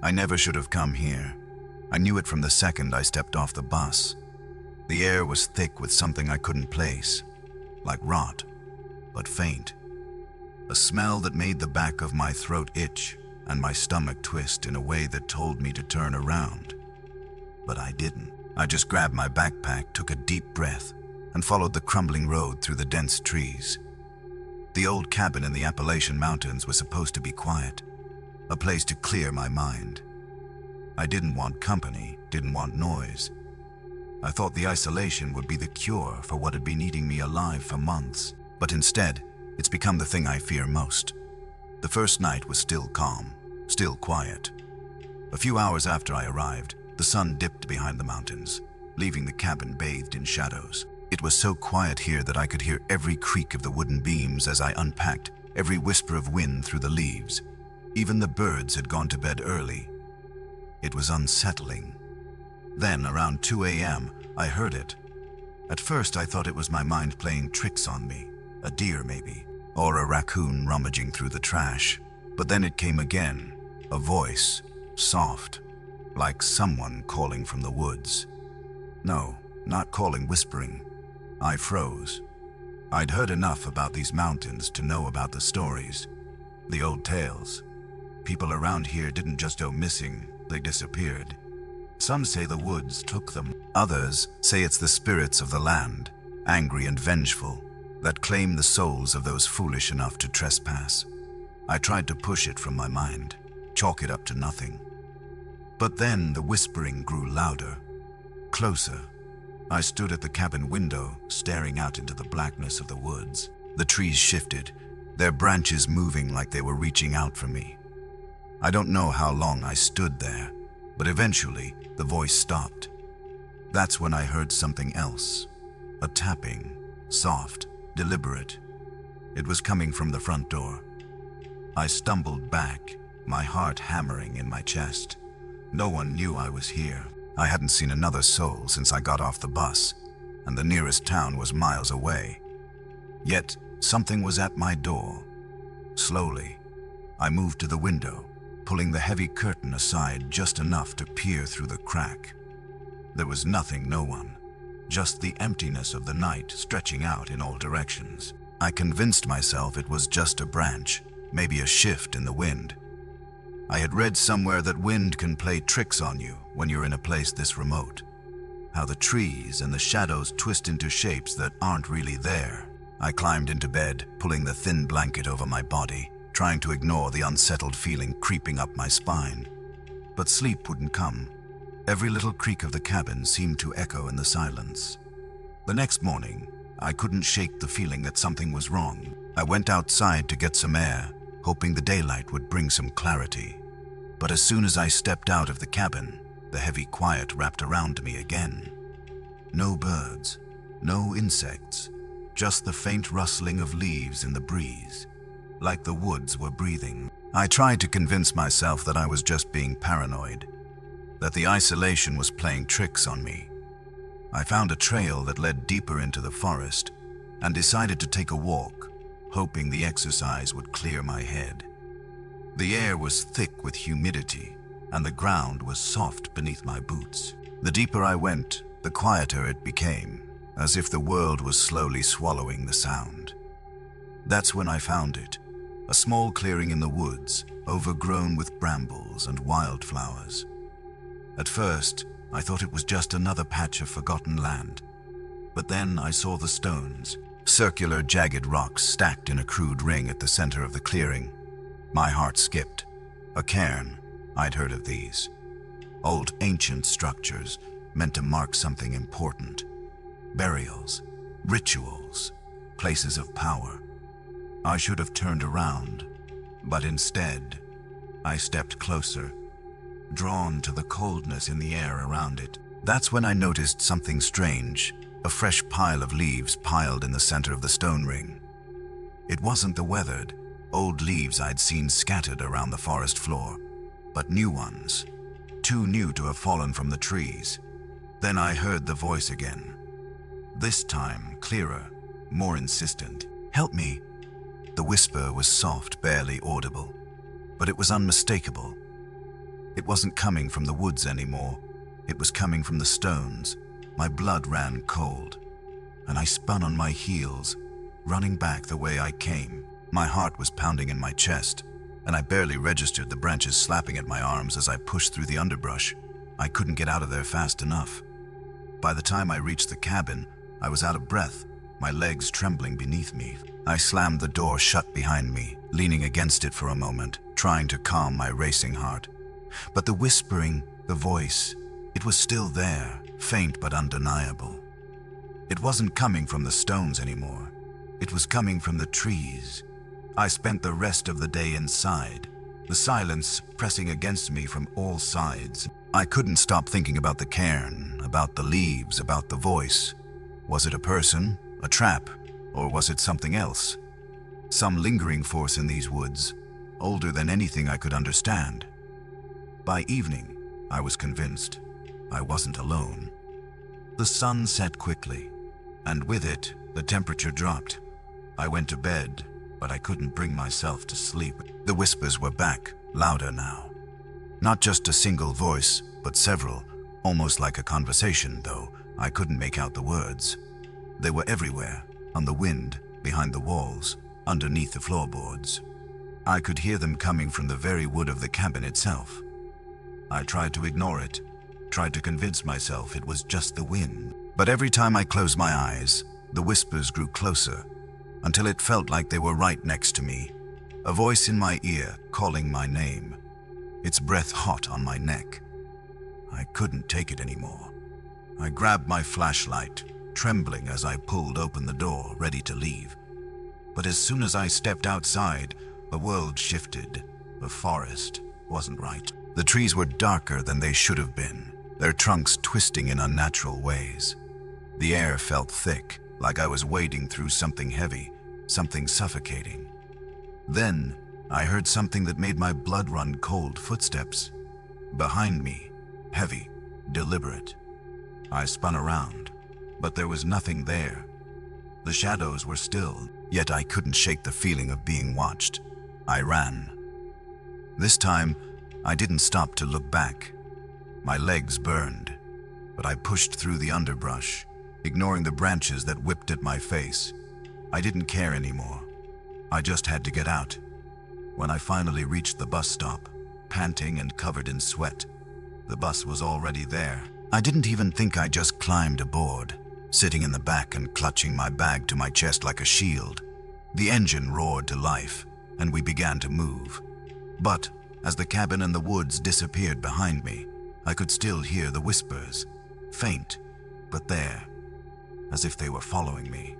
I never should have come here. I knew it from the second I stepped off the bus. The air was thick with something I couldn't place, like rot, but faint. A smell that made the back of my throat itch and my stomach twist in a way that told me to turn around. But I didn't. I just grabbed my backpack, took a deep breath, and followed the crumbling road through the dense trees. The old cabin in the Appalachian Mountains was supposed to be quiet, a place to clear my mind. I didn't want company, didn't want noise. I thought the isolation would be the cure for what had been eating me alive for months, but instead, it's become the thing I fear most. The first night was still calm, still quiet. A few hours after I arrived, the sun dipped behind the mountains, leaving the cabin bathed in shadows. It was so quiet here that I could hear every creak of the wooden beams as I unpacked, every whisper of wind through the leaves. Even the birds had gone to bed early. It was unsettling. Then, around 2 a.m., I heard it. At first, I thought it was my mind playing tricks on me, a deer maybe, or a raccoon rummaging through the trash. But then it came again, a voice, soft, like someone calling from the woods. No, not calling, whispering. I froze. I'd heard enough about these mountains to know about the stories, the old tales. People around here didn't just go missing, they disappeared. Some say the woods took them. Others say it's the spirits of the land, angry and vengeful, that claim the souls of those foolish enough to trespass. I tried to push it from my mind, chalk it up to nothing. But then the whispering grew louder, closer. I stood at the cabin window, staring out into the blackness of the woods. The trees shifted, their branches moving like they were reaching out for me. I don't know how long I stood there, but eventually the voice stopped. That's when I heard something else, a tapping, soft, deliberate. It was coming from the front door. I stumbled back, my heart hammering in my chest. No one knew I was here. I hadn't seen another soul since I got off the bus, and the nearest town was miles away. Yet something was at my door. Slowly, I moved to the window, pulling the heavy curtain aside just enough to peer through the crack. There was nothing, no one, just the emptiness of the night stretching out in all directions. I convinced myself it was just a branch, maybe a shift in the wind. I had read somewhere that wind can play tricks on you when you're in a place this remote. How the trees and the shadows twist into shapes that aren't really there. I climbed into bed, pulling the thin blanket over my body, trying to ignore the unsettled feeling creeping up my spine. But sleep wouldn't come. Every little creak of the cabin seemed to echo in the silence. The next morning, I couldn't shake the feeling that something was wrong. I went outside to get some air, hoping the daylight would bring some clarity. But as soon as I stepped out of the cabin, the heavy quiet wrapped around me again. No birds, no insects, just the faint rustling of leaves in the breeze, like the woods were breathing. I tried to convince myself that I was just being paranoid, that the isolation was playing tricks on me. I found a trail that led deeper into the forest and decided to take a walk, hoping the exercise would clear my head. The air was thick with humidity, and the ground was soft beneath my boots. The deeper I went, the quieter it became, as if the world was slowly swallowing the sound. That's when I found it, a small clearing in the woods, overgrown with brambles and wildflowers. At first, I thought it was just another patch of forgotten land. But then I saw the stones, circular jagged rocks stacked in a crude ring at the center of the clearing. My heart skipped. A cairn, I'd heard of these. Old ancient structures meant to mark something important. Burials, rituals, places of power. I should have turned around, but instead, I stepped closer, drawn to the coldness in the air around it. That's when I noticed something strange, a fresh pile of leaves piled in the center of the stone ring. It wasn't the weathered, old leaves I'd seen scattered around the forest floor, but new ones, too new to have fallen from the trees. Then I heard the voice again. This time, clearer, more insistent. "Help me." The whisper was soft, barely audible, but it was unmistakable. It wasn't coming from the woods anymore. It was coming from the stones. My blood ran cold, and I spun on my heels, running back the way I came. My heart was pounding in my chest, and I barely registered the branches slapping at my arms as I pushed through the underbrush. I couldn't get out of there fast enough. By the time I reached the cabin, I was out of breath, my legs trembling beneath me. I slammed the door shut behind me, leaning against it for a moment, trying to calm my racing heart. But the whispering, the voice, it was still there, faint but undeniable. It wasn't coming from the stones anymore. It was coming from the trees. I spent the rest of the day inside, the silence pressing against me from all sides. I couldn't stop thinking about the cairn, about the leaves, about the voice. Was it a person, a trap, or was it something else? Some lingering force in these woods, older than anything I could understand. By evening, I was convinced I wasn't alone. The sun set quickly, and with it, the temperature dropped. I went to bed, but I couldn't bring myself to sleep. The whispers were back, louder now. Not just a single voice, but several, almost like a conversation, though I couldn't make out the words. They were everywhere, on the wind, behind the walls, underneath the floorboards. I could hear them coming from the very wood of the cabin itself. I tried to ignore it, tried to convince myself it was just the wind. But every time I closed my eyes, the whispers grew closer, until it felt like they were right next to me. A voice in my ear calling my name, its breath hot on my neck. I couldn't take it anymore. I grabbed my flashlight, trembling as I pulled open the door, ready to leave. But as soon as I stepped outside, the world shifted. The forest wasn't right. The trees were darker than they should have been, their trunks twisting in unnatural ways. The air felt thick, like I was wading through something heavy, something suffocating. Then, I heard something that made my blood run cold. Footsteps. Behind me, heavy, deliberate. I spun around, but there was nothing there. The shadows were still, yet I couldn't shake the feeling of being watched. I ran. This time, I didn't stop to look back. My legs burned, but I pushed through the underbrush, ignoring the branches that whipped at my face. I didn't care anymore. I just had to get out. When I finally reached the bus stop, panting and covered in sweat, the bus was already there. I didn't even think I just climbed aboard, sitting in the back and clutching my bag to my chest like a shield. The engine roared to life, and we began to move. But as the cabin and the woods disappeared behind me, I could still hear the whispers, faint, but there, as if they were following me.